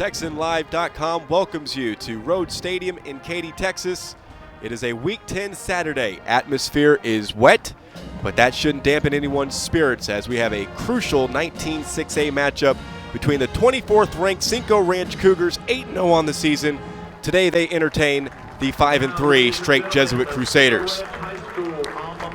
TexanLive.com welcomes you to Road Stadium in Katy, Texas. It is a Week 10 Saturday. Atmosphere is wet, but that shouldn't dampen anyone's spirits as we have a crucial 19-6A matchup between the 24th-ranked Cinco Ranch Cougars, 8-0 on the season. Today they entertain the 5-3 Strake Jesuit Crusaders.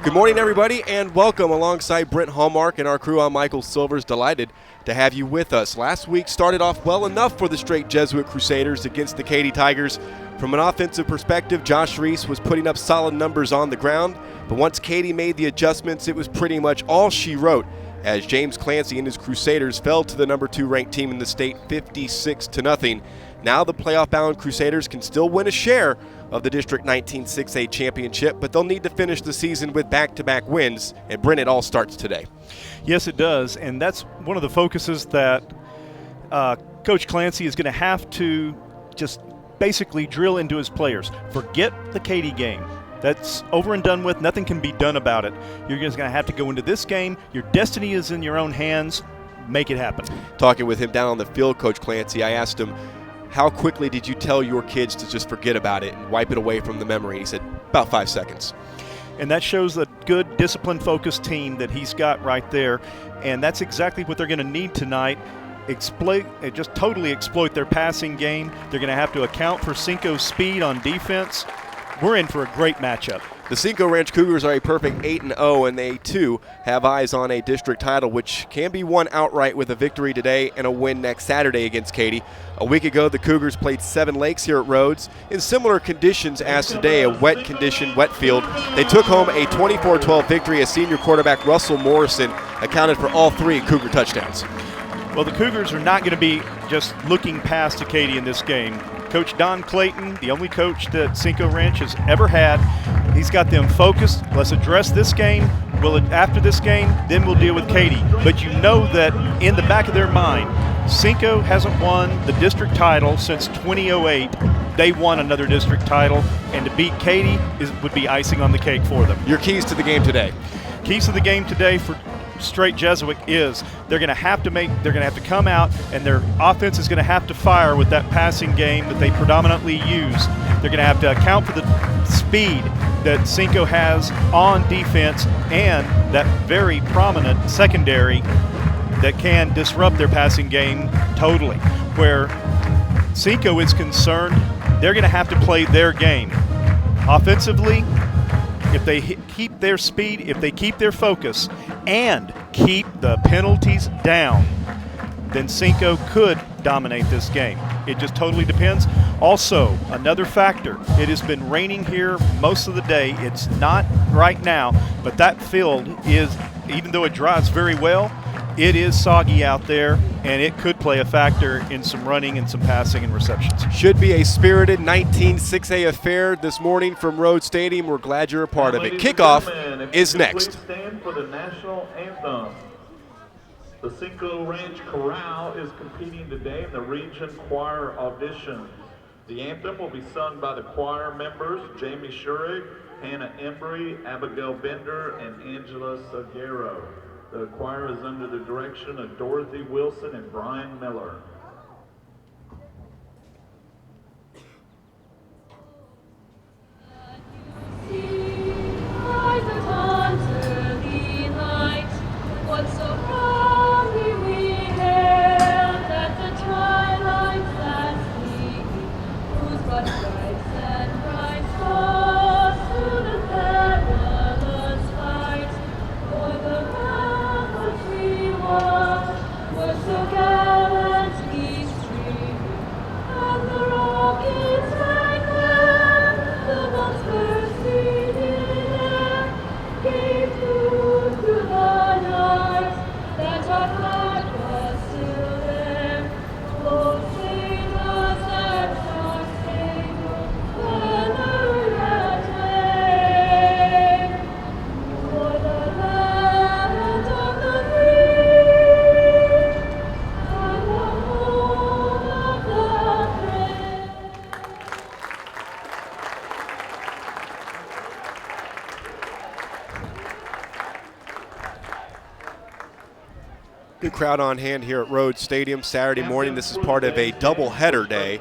Good morning, everybody, and welcome alongside Brent Hallmark and our crew. I'm Michael Silvers, delighted to have you with us. Last week started off well enough for the Strake Jesuit Crusaders against the Katy Tigers. From an offensive perspective, Josh Reese was putting up solid numbers on the ground, but once Katy made the adjustments, it was pretty much all she wrote as James Clancy and his Crusaders fell to the number 2 ranked team in the state 56-0. Now the playoff-bound Crusaders can still win a share of the District 19-6A championship, but they'll need to finish the season with back-to-back wins, and Brent, it all starts today. Yes, it does, and that's one of the focuses that Coach Clancy is going to have to just basically drill into his players. Forget the Katy game. That's over and done with. Nothing can be done about it. You're just going to have to go into this game. Your destiny is in your own hands. Make it happen. Talking with him down on the field, Coach Clancy, I asked him, how quickly did you tell your kids to just forget about it and wipe it away from the memory? He said, about 5 seconds. And that shows a good, disciplined, focused team that he's got right there. And that's exactly what they're going to need tonight. Just totally exploit their passing game. They're going to have to account for Cinco's speed on defense. We're in for a great matchup. The Cinco Ranch Cougars are a perfect 8-0, and they, too, have eyes on a district title, which can be won outright with a victory today and a win next Saturday against Katy. A week ago, the Cougars played Seven Lakes here at Rhodes in similar conditions as today, a wet-conditioned wet field. They took home a 24-12 victory as senior quarterback Russell Morrison accounted for all 3 Cougar touchdowns. Well, the Cougars are not going to be just looking past to Katy in this game. Coach Don Clayton, the only coach that Cinco Ranch has ever had, he's got them focused. Let's address this game. After this game, then we'll deal with Katy. But you know that in the back of their mind, Cinco hasn't won the district title since 2008. They won another district title, and to beat Katy would be icing on the cake for them. Your keys to the game today? Keys to the game today for Strake Jesuit is they're going to have to come out, and their offense is going to have to fire with that passing game that they predominantly use. They're going to have to account for the speed that Cinco has on defense and that very prominent secondary that can disrupt their passing game totally. Where Cinco is concerned, they're going to have to play their game. Offensively, if they keep their speed, if they keep their focus, and keep the penalties down, then Cinco could dominate this game. It just totally depends. Also, another factor, it has been raining here most of the day. It's not right now, but that field is, even though it dries very well, it is soggy out there, and it could play a factor in some running and some passing and receptions. Should be a spirited 19-6A affair this morning from Road Stadium. We're glad you're a part of it. Kickoff is next. Stand for the national anthem. The Cinco Ranch Chorale is competing today in the region choir audition. The anthem will be sung by the choir members Jamie Shurig, Hannah Embry, Abigail Bender, and Angela Seguero. The choir is under the direction of Dorothy Wilson and Brian Miller. So gallant good crowd on hand here at Rhodes Stadium Saturday morning. This is part of a doubleheader day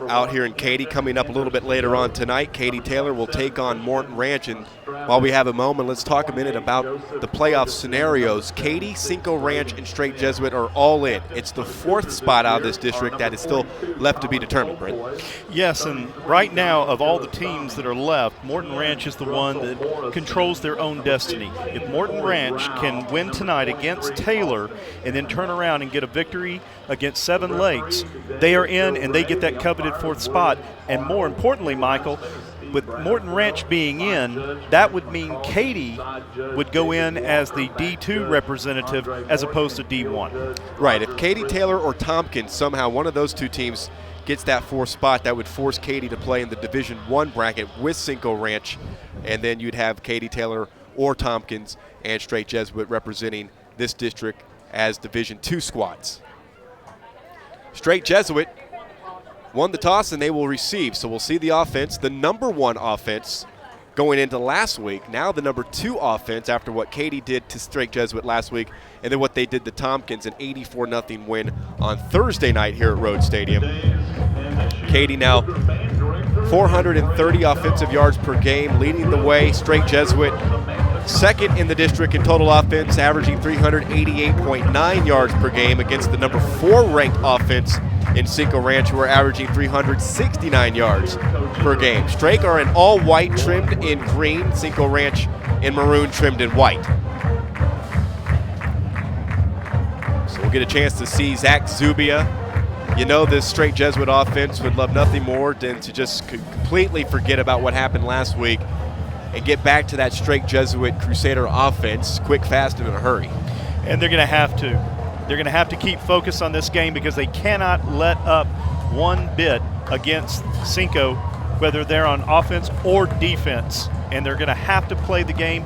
out here in Katy. Coming up a little bit later on tonight, Katy Taylor will take on Morton Ranch. And while we have a moment, let's talk a minute about the playoff scenarios. Katy, Cinco Ranch, and Strake Jesuit are all in. It's the fourth spot out of this district that is still left to be determined, Brent. Yes, and right now, of all the teams that are left, Morton Ranch is the one that controls their own destiny. If Morton Ranch can win tonight against Taylor and then turn around and get a victory against Seven Lakes, they are in and they get that coveted fourth spot. And more importantly, Michael, with Morton Ranch being in, that would mean Katy would go in as the D2 representative as opposed to D1. Right. If Katy Taylor or Tompkins, somehow one of those two teams gets that fourth spot, that would force Katy to play in the Division I bracket with Cinco Ranch, and then you'd have Katy Taylor or Tompkins and Strake Jesuit representing this district as Division II squads. Strake Jesuit won the toss and they will receive. So we'll see the offense, the number one offense going into last week. Now the number two offense after what Katy did to Strake Jesuit last week, and then what they did to Tompkins, an 84-0 win on Thursday night here at Rhodes Stadium. Katy now 430 offensive yards per game, leading the way. Strake Jesuit second in the district in total offense, averaging 388.9 yards per game against the number 4 ranked offense in Cinco Ranch, who are averaging 369 yards per game. Strake are in all white trimmed in green, Cinco Ranch in maroon trimmed in white. So we'll get a chance to see Zach Zubia. You know, this Strake Jesuit offense would love nothing more than to just completely forget about what happened last week and get back to that Strake Jesuit Crusader offense quick, fast, and in a hurry. And they're going to have to. They're going to have to keep focus on this game because they cannot let up one bit against Cinco, whether they're on offense or defense. And they're going to have to play the game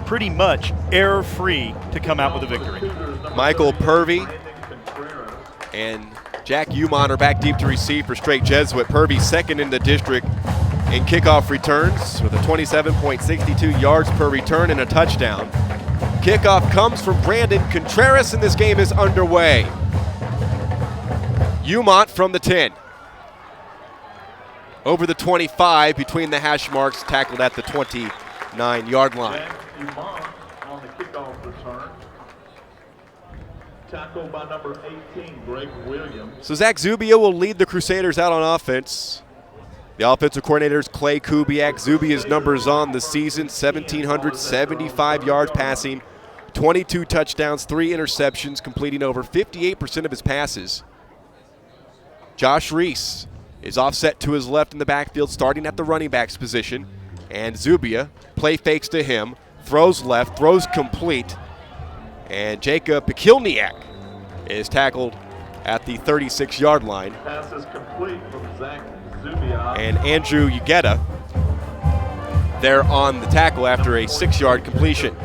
pretty much error-free to come out with a victory. Michael Purvey and Jack Umon are back deep to receive for Strake Jesuit. Purvey second in the district in kickoff returns with a 27.62 yards per return and a touchdown. Kickoff comes from Brandon Contreras, and this game is underway. Umont from the 10. Over the 25 between the hash marks, tackled at the 29-yard line. Umont on the kickoff return. Tackled by number 18, Greg Williams. So Zach Zubia will lead the Crusaders out on offense. The offensive coordinator is Clay Kubiak. Zubia's numbers on the season, 1,775 yards passing, 22 touchdowns, 3 interceptions, completing over 58% of his passes. Josh Reese is offset to his left in the backfield, starting at the running back's position. And Zubia play fakes to him, throws left, throws complete. And Jacob Pikilniak is tackled at the 36-yard line. Pass is complete from Zach Zubia. And Andrew Ugetta there on the tackle after a 6-yard completion.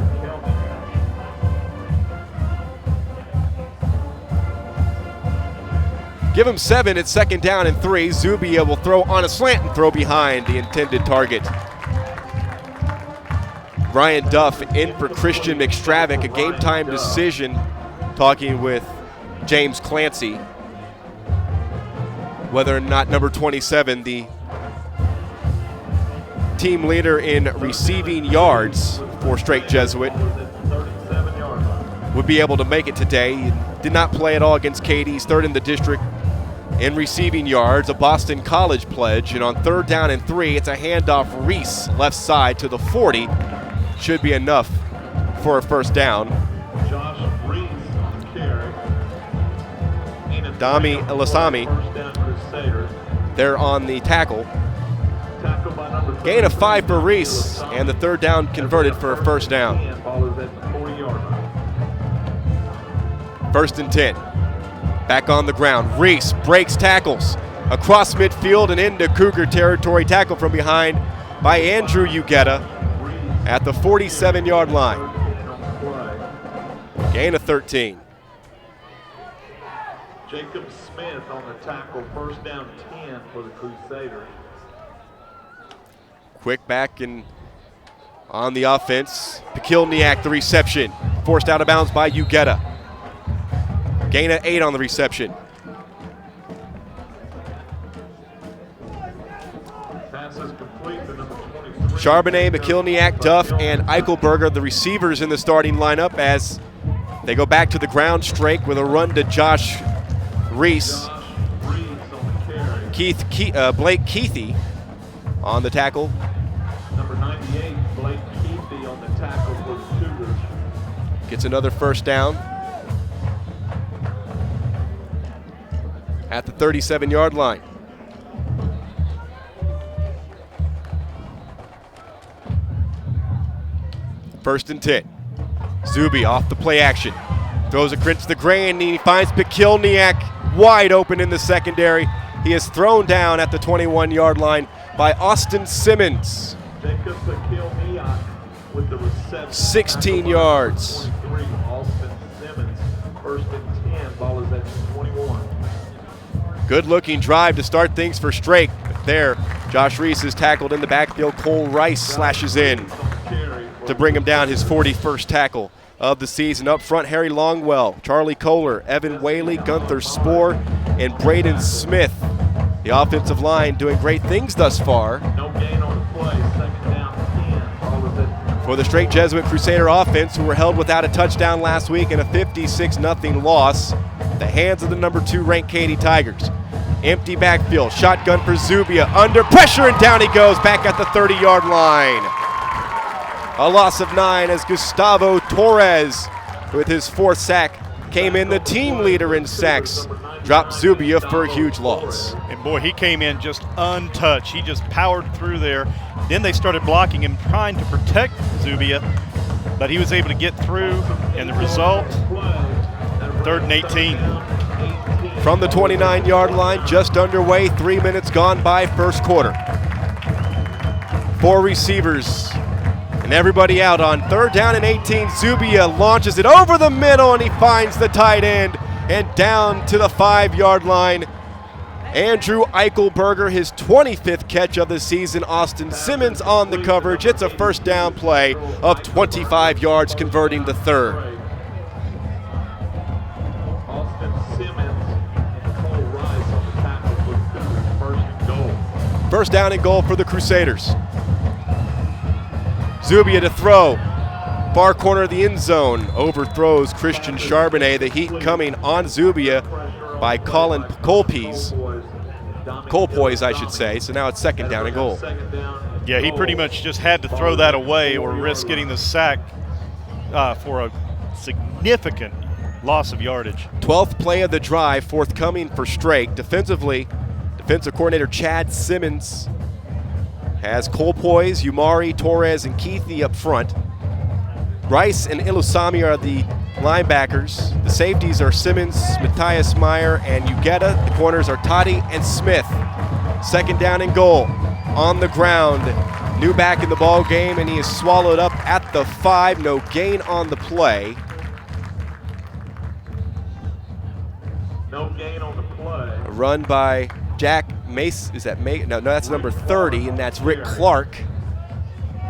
Give him 7, it's second down and 3. Zubia will throw on a slant and throw behind the intended target. Brian Duff in for Christian McStravick, a game-time decision, talking with James Clancy, whether or not number 27, the team leader in receiving yards for Strake Jesuit, would be able to make it today. He did not play at all against Katy. He's third in the district in receiving yards, a Boston College pledge. And on third down and 3, it's a handoff Reese left side to the 40. Should be enough for a first down. Josh Reese on the carry. Dami Elasami there on the tackle. Gain of 5 for Reese, and the third down converted for a first down. First and 10. Back on the ground. Reese breaks tackles across midfield and into Cougar territory. Tackle from behind by Andrew Ugetta at the 47-yard line. Gain of 13. Jacob Smith on the tackle, first down 10 for the Crusaders. Quick back and on the offense. Pikilniak the reception. Forced out of bounds by Ugetta. Gain of 8 on the reception. Pass is complete to number 23. Charbonnet, McKilniak, Duff, and Eichelberger, the receivers in the starting lineup as they go back to the ground. Strake with a run to Josh Reese. Josh Reeves on the carry. Blake Keithy on the tackle. Number 98, Blake Keithy on the tackle for the Cougars. Gets another first down at the 37-yard line. First and 10. Zuby off the play action. Throws a crit to the grain, and he finds Pearland wide open in the secondary. He is thrown down at the 21-yard line by Austin Simmons. Jacob Pearland with the reception. 16 yards. 23, Austin Simmons. First and 10, ball is at 21. Good-looking drive to start things for Strake. But there, Josh Reese is tackled in the backfield. Cole Rice slashes in to bring him down, his 41st tackle of the season. Up front, Harry Longwell, Charlie Kohler, Evan Whaley, Gunther Spoor, and Braden Smith. The offensive line doing great things thus far. No gain on the play. Second down, 10. Ball is at For the Strake Jesuit Crusader offense, who were held without a touchdown last week in a 56-0 loss, the hands of the number 2 ranked Katy Tigers. Empty backfield, shotgun for Zubia, under pressure, and down he goes back at the 30-yard line. A loss of 9 as Gustavo Torres, with his 4th sack, came in the team leader in sacks. Dropped Zubia for a huge loss. And boy, he came in just untouched. He just powered through there. Then they started blocking him, trying to protect Zubia, but he was able to get through, and the result, 3rd and 18. From the 29-yard line, just underway, 3 minutes gone by first quarter. 4 receivers and everybody out on 3rd down and 18. Zubia launches it over the middle, and he finds the tight end and down to the 5-yard line. Andrew Eichelberger, his 25th catch of the season. Austin Simmons on the coverage. It's a first down play of 25 yards, converting the 3rd. Austin Simmons and Cole Rice on the tackle for the Cougars. First and goal. First down and goal for the Crusaders. Zubia to throw. Far corner of the end zone. Overthrows Christian Charbonnet. The heat coming on Zubia by Colin Colpoys, I should say. So now it's second down and goal. Yeah, he pretty much just had to throw that away or risk getting the sack for a significant loss of yardage. 12th play of the drive forthcoming for Strake. Defensively, defensive coordinator Chad Simmons has Colpoys, Umari, Torres, and Keithy up front. Rice and Ilusami are the linebackers. The safeties are Simmons, Matthias Meyer, and Ugetta. The corners are Toddy and Smith. Second down and goal. On the ground. New back in the ball game, and he is swallowed up at the 5. No gain on the play. No gain on the play. A run by Jack Mace. Is that May? No, that's number 30, and that's Rick Clark.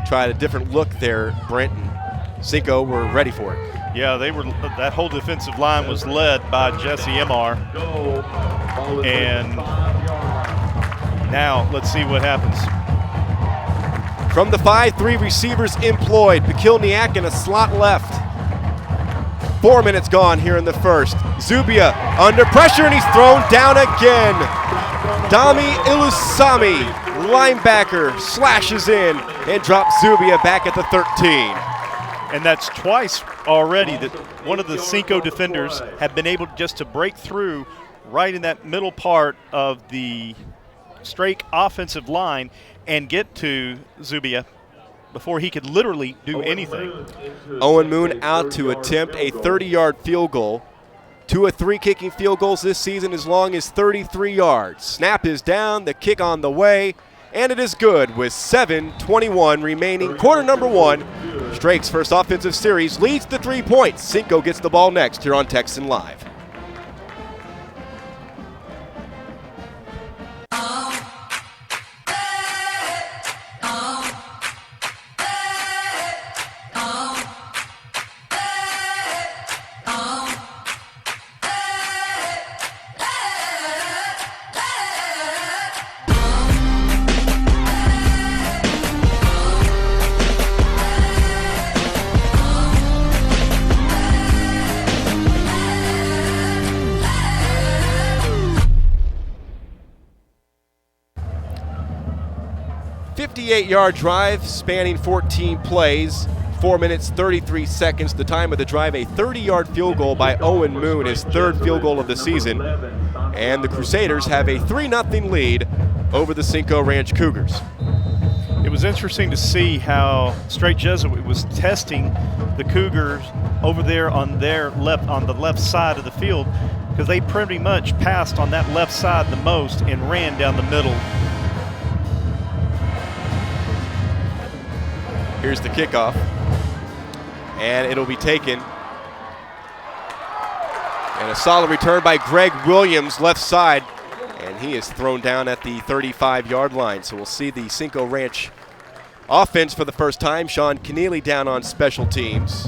Tried a different look there, Brent and Cinco were ready for it. Yeah, they were. That whole defensive line was led by Jesse Emar. And now let's see what happens. From the 5, 3 receivers employed. Pearland in a slot left. 4 minutes gone here in the first. Zubia under pressure, and he's thrown down again. Dami Ilusami, linebacker, slashes in and drops Zubia back at the 13. And that's twice already that one of the Cinco defenders have been able just to break through right in that middle part of the Strake offensive line and get to Zubia before he could literally do anything. Owen Moon out to attempt a 30-yard field goal. 2 of 3 kicking field goals this season as long as 33 yards. Snap is down, the kick on the way, and it is good with 7:21 remaining. Quarter number 1. Strake's first offensive series leads to 3 points. Cinco gets the ball next here on Texan Live. 58-yard drive spanning 14 plays, 4 minutes, 33 seconds. The time of the drive, a 30-yard field goal by Owen Moon, his third field goal of the season. And the Crusaders have a 3-0 lead over the Cinco Ranch Cougars. It was interesting to see how Strake Jesuit was testing the Cougars over there on the left side of the field, because they pretty much passed on that left side the most and ran down the middle. Here's the kickoff, and it'll be taken. And a solid return by Greg Williams, left side, and he is thrown down at the 35-yard line. So we'll see the Cinco Ranch offense for the first time. Sean Keneally down on special teams.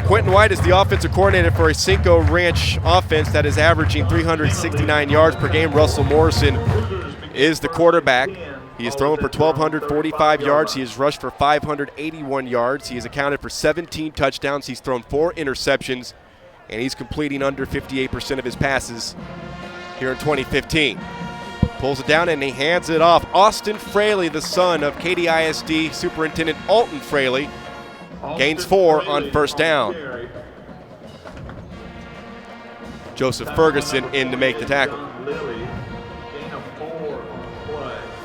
Quentin White is the offensive coordinator for a Cinco Ranch offense that is averaging 369 yards per game. Russell Morrison is the quarterback. He has thrown for 1,245 yards. He has rushed for 581 yards. He has accounted for 17 touchdowns. He's thrown 4 interceptions, and he's completing under 58% of his passes here in 2015. Pulls it down, and he hands it off. Austin Fraley, the son of Katy ISD Superintendent Alton Fraley, gains 4 on first down. Joseph Ferguson in to make the tackle.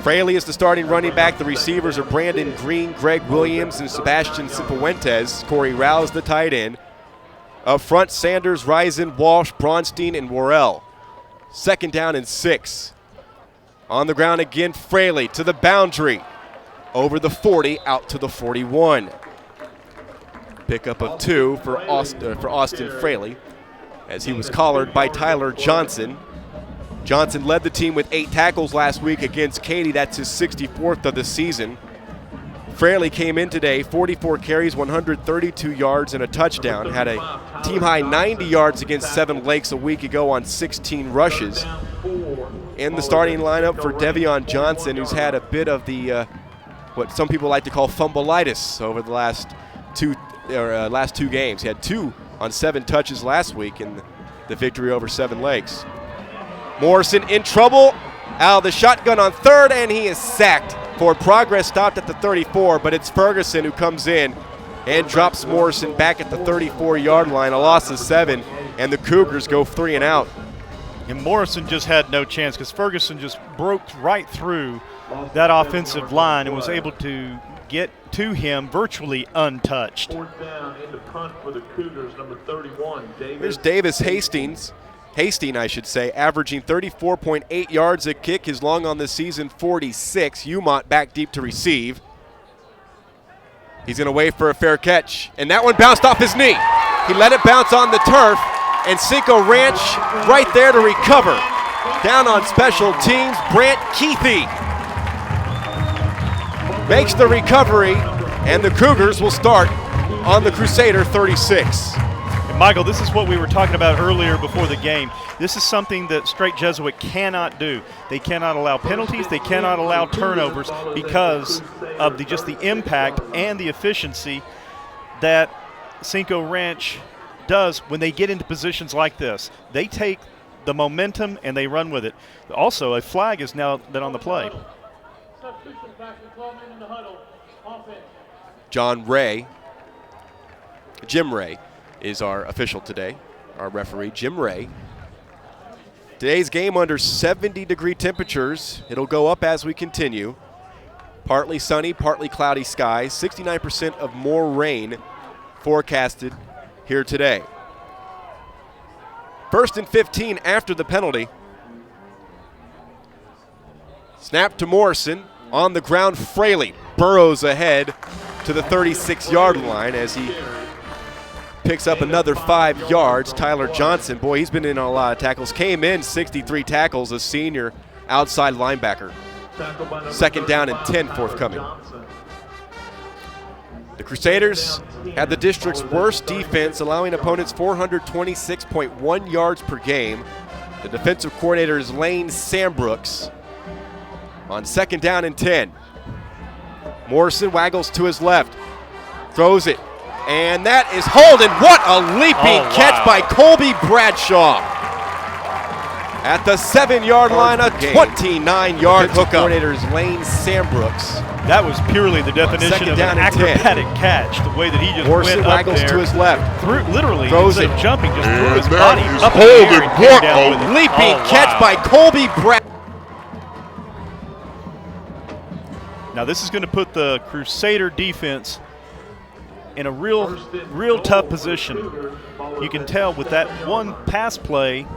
Fraley is the starting running back. The receivers are Brandon Green, Greg Williams, and Sebastian Cifuentes. Corey Rouse, the tight end. Up front, Sanders, Risen, Walsh, Bronstein, and Worrell. Second down and 6. On the ground again, Fraley to the boundary. Over the 40, out to the 41. Pickup of 2 for Austin Fraley, as he was collared by Tyler Johnson. Johnson led the team with 8 tackles last week against Katy. That's his 64th of the season. Fraley came in today, 44 carries, 132 yards, and a touchdown. Had a team-high 90 yards against Seven Lakes a week ago on 16 rushes. In the starting lineup for Devion Johnson, who's had a bit of the what some people like to call fumbleitis over the last two games. He had 2 on 7 touches last week in the victory over Seven Lakes. Morrison in trouble, out of the shotgun on third, and he is sacked. Forward progress stopped at the 34, but it's Ferguson who comes in and drops Morrison back at the 34-yard line. A loss of 7, and the Cougars go 3 and out. And Morrison just had no chance, because Ferguson just broke right through that offensive line and was able to get to him virtually untouched. Fourth down into punt for the Cougars, number 31, Davis. Here's Davis Hastings, averaging 34.8 yards a kick. His long on the season, 46. Umont back deep to receive. He's going to wait for a fair catch, and that one bounced off his knee. He let it bounce on the turf, and Cinco Ranch right there to recover. Down on special teams, Brant Keithy makes the recovery, and the Cougars will start on the Crusader 36. And Michael, this is what we were talking about earlier before the game. This is something that Strake Jesuit cannot do. They cannot allow penalties. They cannot allow turnovers because of just the impact and the efficiency that Cinco Ranch does when they get into positions like this. They take the momentum and they run with it. Also, a flag is now been on the play. Jim Ray is our official today, our referee, Jim Ray. Today's game under 70-degree temperatures. It'll go up as we continue. Partly sunny, partly cloudy skies. 69% of more rain forecasted here today. 1st and 15 after the penalty. Snap to Morrison. On the ground, Fraley burrows ahead to the 36-yard line as he picks up another 5 yards. Tyler Johnson, boy, he's been in on a lot of tackles. Came in 63 tackles, a senior outside linebacker. 2nd down and 10 forthcoming. The Crusaders had the district's worst defense, allowing opponents 426.1 yards per game. The defensive coordinator is Lane Sambrooks. On 2nd down and 10. Morrison waggles to his left. Throws it And that is Holden. What a leaping catch by Colby Bradshaw. At the 7-yard line, a 29-yard hookup. Coordinator's Lane Sambrooks. That was purely the definition of an acrobatic catch. The way that he just Morrison went up waggles there, to his left. Literally, throws it, jumping, just threw his body up Holden. in the air and came down with it. Leaping catch by Colby Bradshaw. Now this is going to put the Crusader defense in a real tough position. You can tell with that one pass play,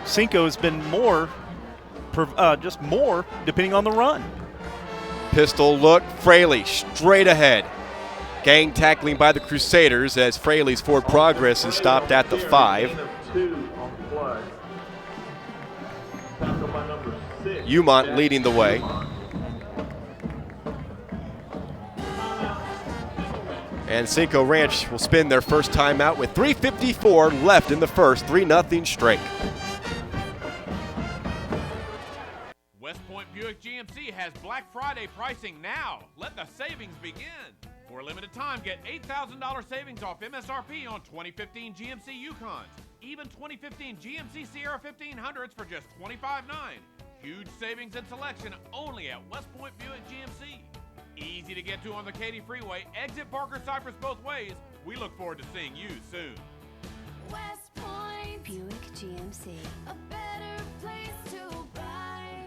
Cinco has been just more depending on the run. Pistol look, Fraley straight ahead. Gang tackling by the Crusaders as Fraley's forward progress is stopped at the 5. Umont leading the way. And Cinco Ranch will spin their first timeout with 3:54 left in the first. 3-0 Strake. West Point Buick GMC has Black Friday pricing now. Let the savings begin. For a limited time, get $8,000 savings off MSRP on 2015 GMC Yukons. Even 2015 GMC Sierra 1500s for just $25,900. Huge savings and selection only at West Point Buick GMC. Easy to get to on the Katy Freeway. Exit Parker Cypress both ways. We look forward to seeing you soon. West Point Buick GMC, a better place to buy.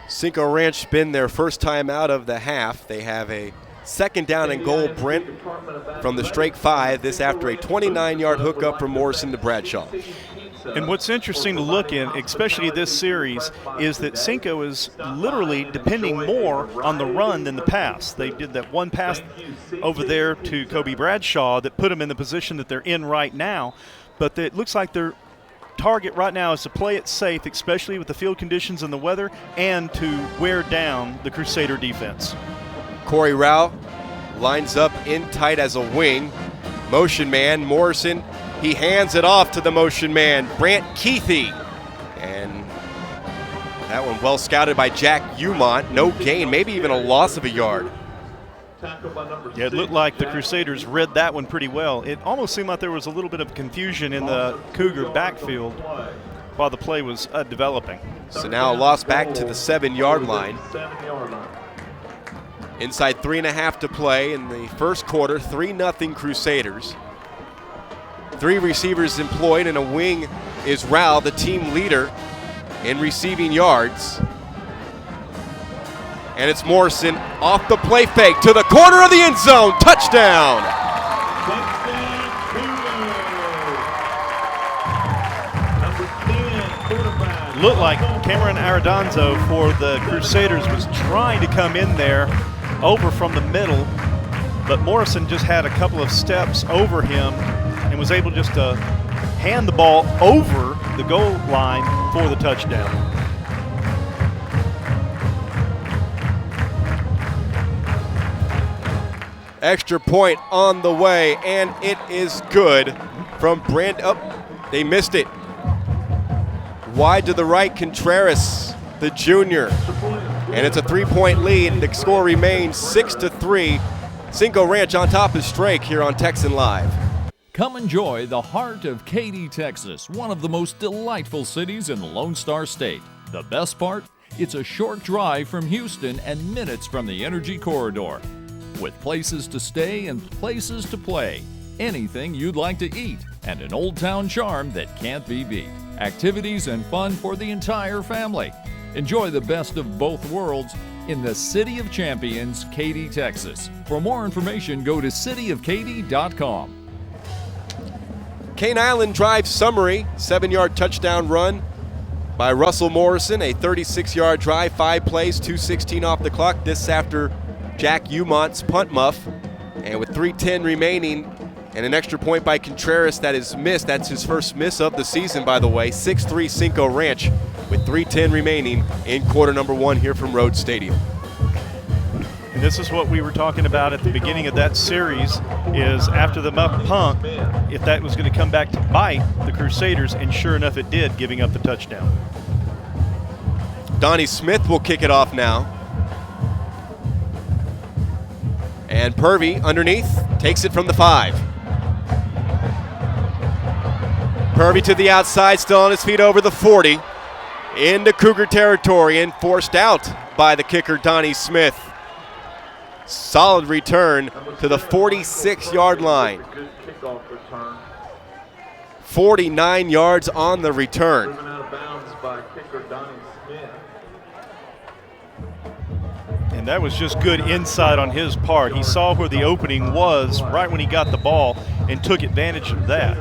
Cinco Ranch spin their first time out of the half. They have a second down and goal, Brent, from the Strake 5. This after a 29-yard hookup from Morrison to Bradshaw. And what's interesting to look in, especially this series, is that Cinco is literally depending more on the run than the pass. They did that one pass over there to Colby Bradshaw that put them in the position that they're in right now. But it looks like their target right now is to play it safe, especially with the field conditions and the weather, and to wear down the Crusader defense. Corey Rao lines up in tight as a wing. Motion man, Morrison. He hands it off to the motion man, Brant Keithy. And that one well scouted by Jack Umont. No gain, maybe even a loss of a yard. Yeah, it looked like the Crusaders read that one pretty well. It almost seemed like there was a little bit of confusion in the Cougar backfield while the play was developing. So now a loss back to the 7-yard line. Inside 3.5 to play in the first quarter, 3-0 Crusaders. 3 receivers employed, and a wing is Rao, the team leader in receiving yards. And it's Morrison off the play fake to the corner of the end zone. Touchdown! Looked like Cameron Arredondo for the Crusaders was trying to come in there over from the middle, but Morrison just had a couple of steps over him and was able just to hand the ball over the goal line for the touchdown. Extra point on the way, and it is good from Brand. Oh, they missed it. Wide to the right, Contreras, the junior. And it's a 3-point lead. The score remains 6-3. Cinco Ranch on top of Strake here on Texan Live. Come enjoy the heart of Katy, Texas, one of the most delightful cities in the Lone Star State. The best part? It's a short drive from Houston and minutes from the Energy Corridor. With places to stay and places to play, anything you'd like to eat, and an old town charm that can't be beat. Activities and fun for the entire family. Enjoy the best of both worlds in the City of Champions, Katy, Texas. For more information, go to cityofkaty.com. Cane Island Drive summary, 7-yard touchdown run by Russell Morrison, a 36-yard drive, 5 plays, 2:16 off the clock. This after Jack Umont's punt muff. And with 3:10 remaining and an extra point by Contreras that is missed. That's his first miss of the season, by the way. 6-3 Cinco Ranch with 3:10 remaining in quarter number 1 here from Rhodes Stadium. And this is what we were talking about at the beginning of that series, is after the muff punt, if that was going to come back to bite the Crusaders, and sure enough it did, giving up the touchdown. Donnie Smith will kick it off now. And Purvey underneath. Takes it from the 5. Purvey to the outside, still on his feet over the 40. Into Cougar territory and forced out by the kicker, Donnie Smith. Solid return to the 46-yard line. Good kickoff return. 49 yards on the return. Driven out of bounds by kicker Donnie Smith. And that was just good insight on his part. He saw where the opening was right when he got the ball and took advantage of that.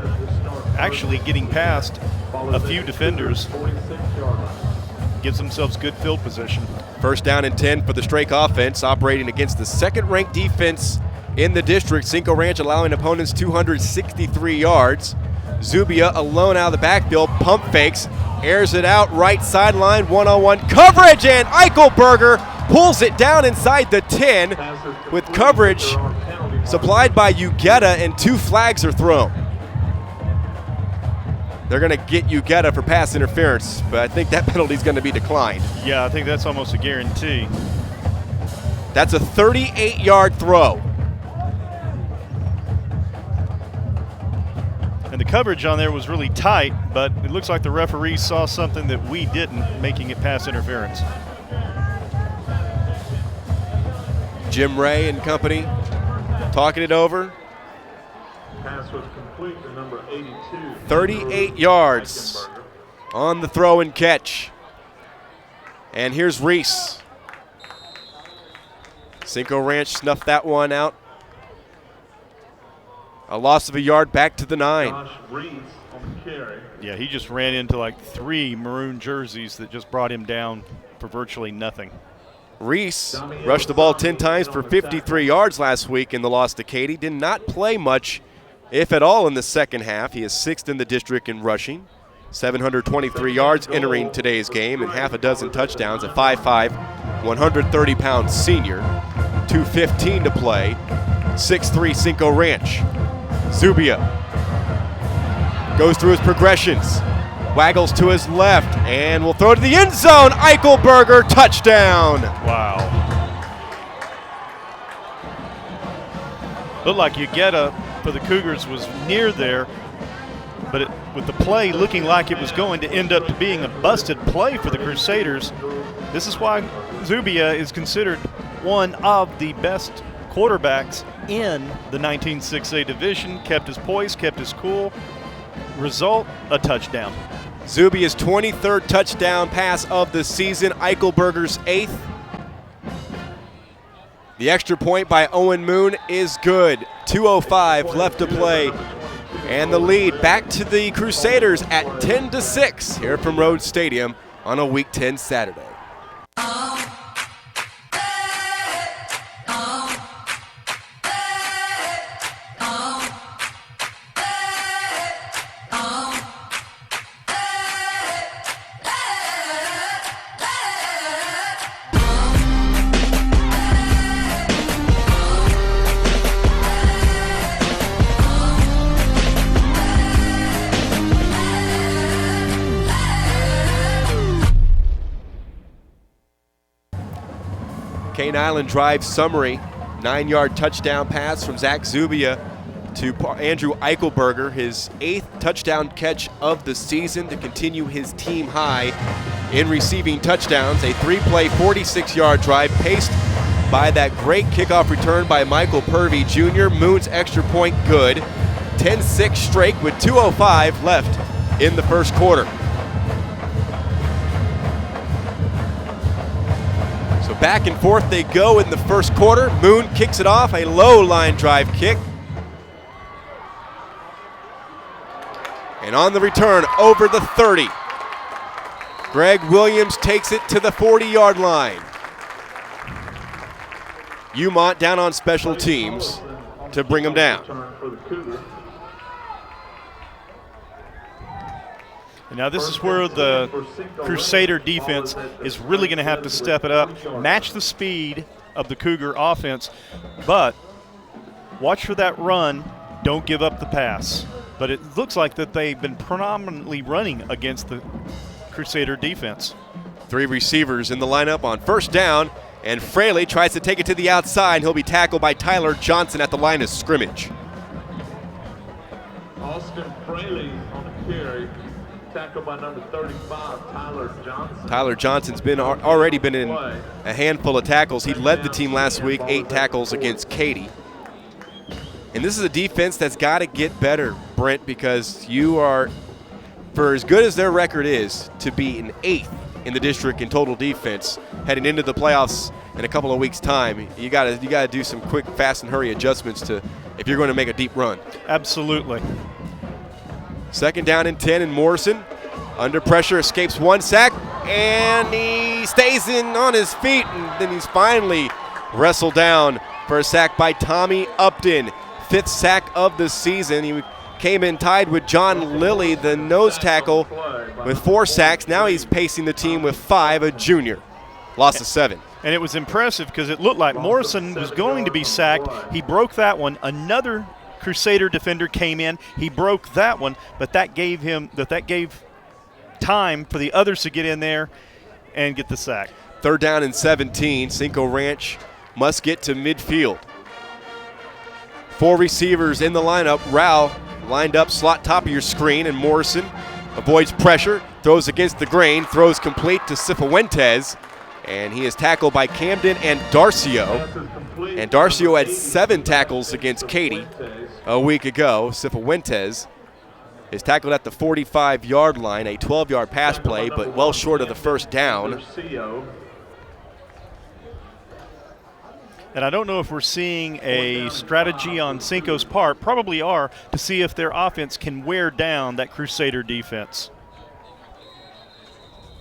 Actually getting past a few defenders. 46-yard line. Gives themselves good field position. First down and 10 for the Strake offense, operating against the second-ranked defense in the district. Cinco Ranch allowing opponents 263 yards. Zubia alone out of the backfield, pump fakes, airs it out, right sideline, one-on-one coverage, and Eichelberger pulls it down inside the 10 with coverage supplied by Ugetta, and 2 flags are thrown. They're going to get Ugetta for pass interference, but I think that penalty is going to be declined. Yeah, I think that's almost a guarantee. That's a 38-yard throw. And the coverage on there was really tight, but it looks like the referee saw something that we didn't, making it pass interference. Jim Ray and company talking it over. Pass was complete to number 82. 38 yards on the throw and catch. And here's Reese. Cinco Ranch snuffed that one out. A loss of a yard back to the 9. Josh Reese on the carry. Yeah, he just ran into like 3 maroon jerseys that just brought him down for virtually nothing. Reese rushed the ball 10 times for 53 yards last week in the loss to Katy. Did not play much, if at all, in the second half. He is 6th in the district in rushing. 723 yards entering today's game and half a dozen touchdowns. A 5'5", 130-pound senior. 2:15 to play. 6'3" Cinco Ranch. Zubia goes through his progressions. Waggles to his left and will throw to the end zone. Eichelberger, touchdown. Wow. Looked like Ugetta for the Cougars was near there, but with the play looking like it was going to end up being a busted play for the Crusaders. This is why Zubia is considered one of the best quarterbacks in the 19-6A division. Kept his poise, kept his cool. Result, a touchdown. Zubia's 23rd touchdown pass of the season, Eichelberger's 8th. The extra point by Owen Moon is good. 2:05 left to play. And the lead back to the Crusaders at 10-6 here from Rhodes Stadium on a Week 10 Saturday. Cane Island drive summary, 9-yard touchdown pass from Zach Zubia to Andrew Eichelberger, his 8th touchdown catch of the season to continue his team high in receiving touchdowns. A 3-play, 46-yard drive paced by that great kickoff return by Michael Purvey Jr. Moon's extra point good. 10-6 Strake with 2:05 left in the first quarter. So back and forth they go in the first quarter. Moon kicks it off, a low line drive kick. And on the return, over the 30. Greg Williams takes it to the 40-yard line. Umont down on special teams to bring them down. Now this is where the Crusader defense is really going to have to step it up, match the speed of the Cougar offense, but watch for that run, don't give up the pass. But it looks like that they've been predominantly running against the Crusader defense. 3 receivers in the lineup on first down, And Fraley tries to take it to the outside. He'll be tackled by Tyler Johnson at the line of scrimmage. Austin Fraley on the carry, tackled by number 35, Tyler Johnson. Tyler Johnson's already been in a handful of tackles. He led the team last week, 8 tackles against Katy. And this is a defense that's got to get better, Brent, because you are, for as good as their record is, to be an 8th in the district in total defense heading into the playoffs in a couple of weeks' time. You got to do some quick, fast, and hurry adjustments if you're going to make a deep run. Absolutely. 2nd down and 10, and Morrison under pressure escapes 1 sack, and he stays on his feet, and then he's finally wrestled down for a sack by Tommy Upton. 5th sack of the season. He came in tied with John Lilly, the nose tackle, with 4 sacks. Now he's pacing the team with 5, a junior. Loss of 7. And it was impressive because it looked like Morrison was going to be sacked. He broke that one. Another Crusader defender came in. He broke that one, but that gave time for the others to get in there and get the sack. 3rd down and 17. Cinco Ranch must get to midfield. 4 receivers in the lineup. Rao lined up slot top of your screen, and Morrison avoids pressure, throws against the grain, throws complete to Cifuentes, and he is tackled by Camden and Darcio. And Darcio had 7 tackles against Katy a week ago. Cifuentes is tackled at the 45-yard line, a 12-yard pass play, but well short of the 1st down. And I don't know if we're seeing a strategy on Cinco's part, probably are, to see if their offense can wear down that Crusader defense.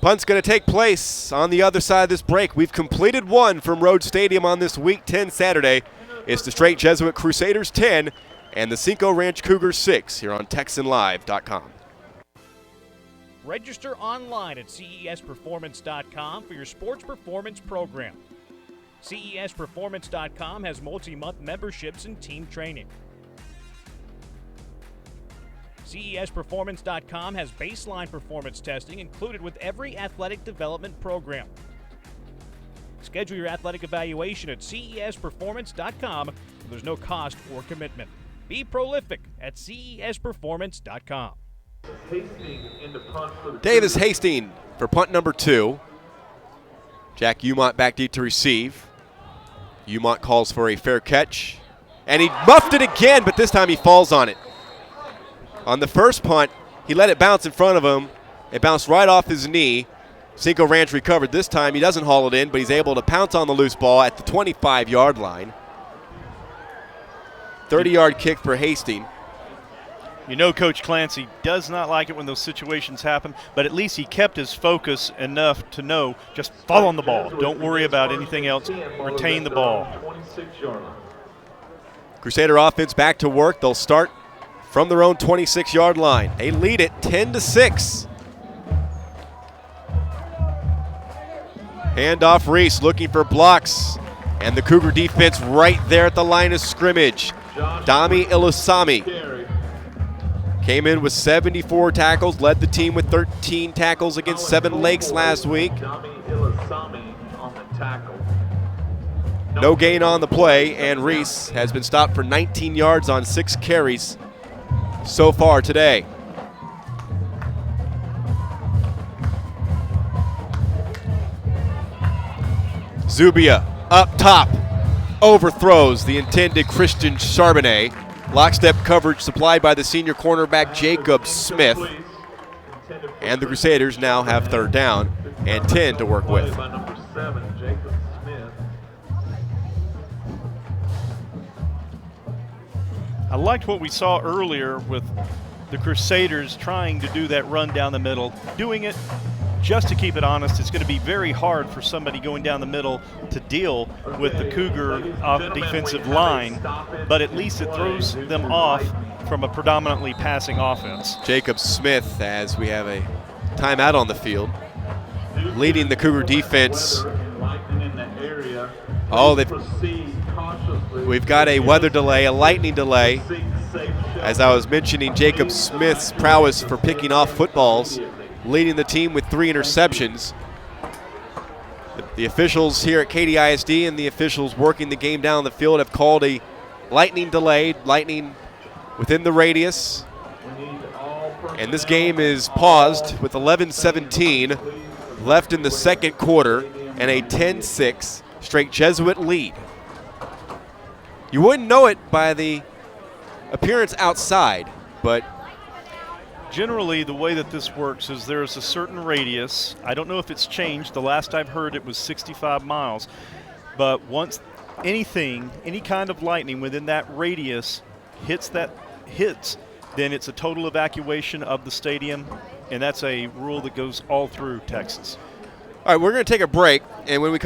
Punt's going to take place on the other side of this break. We've completed one from Road Stadium on this Week 10 Saturday. It's the Strake Jesuit Crusaders 10 and the Cinco Ranch Cougars 6 here on TexanLive.com. Register online at CESperformance.com for your sports performance program. CESperformance.com has multi-month memberships and team training. CESperformance.com has baseline performance testing included with every athletic development program. Schedule your athletic evaluation at CESperformance.com. There's no cost or commitment. Be prolific at CESperformance.com. Davis Hastings for punt number 2. Jack Umont back deep to receive. Umont calls for a fair catch, and he muffed it again, but this time he falls on it. On the first punt, he let it bounce in front of him. It bounced right off his knee. Cinco Ranch recovered. This time he doesn't haul it in, but he's able to pounce on the loose ball at the 25-yard line. 30-yard kick for Hastings. You know Coach Clancy does not like it when those situations happen, but at least he kept his focus enough to know just fall on the ball. Don't worry about anything else. Retain the ball. Crusader offense back to work. They'll start from their own 26-yard line. They lead it 10-6. Handoff Reese looking for blocks. And the Cougar defense right there at the line of scrimmage. Dami Ilusami came in with 74 tackles, led the team with 13 tackles against 7 Lakes last week. No gain on the play, and Reese has been stopped for 19 yards on 6 carries so far today. Zubia up top, overthrows the intended Christian Charbonnet. Lockstep coverage supplied by the senior cornerback Jacob Smith. And the Crusaders now have 3rd down and 10 to work with. I liked what we saw earlier with the Crusaders trying to do that run down the middle, doing it just to keep it honest. It's going to be very hard for somebody going down the middle to deal with the Cougar defensive line, but at least it throws them off from a predominantly passing offense. Jacob Smith, as we have a timeout on the field, leading the Cougar defense. Oh, we've got a weather delay, a lightning delay. As I was mentioning, Jacob Smith's prowess for picking off footballs, leading the team with 3 interceptions. The The officials here at Katy ISD and the officials working the game down the field have called a lightning delay, lightning within the radius. And this game is paused with 11:17 left in the second quarter and a 10-6 Strake Jesuit lead. You wouldn't know it by the appearance outside, but generally the way that this works is there's a certain radius. I don't know if it's changed. The last I've heard it was 65 miles. But once any kind of lightning within that radius hits, then it's a total evacuation of the stadium, and that's a rule that goes all through Texas. all right, we're going to take a break, and when we come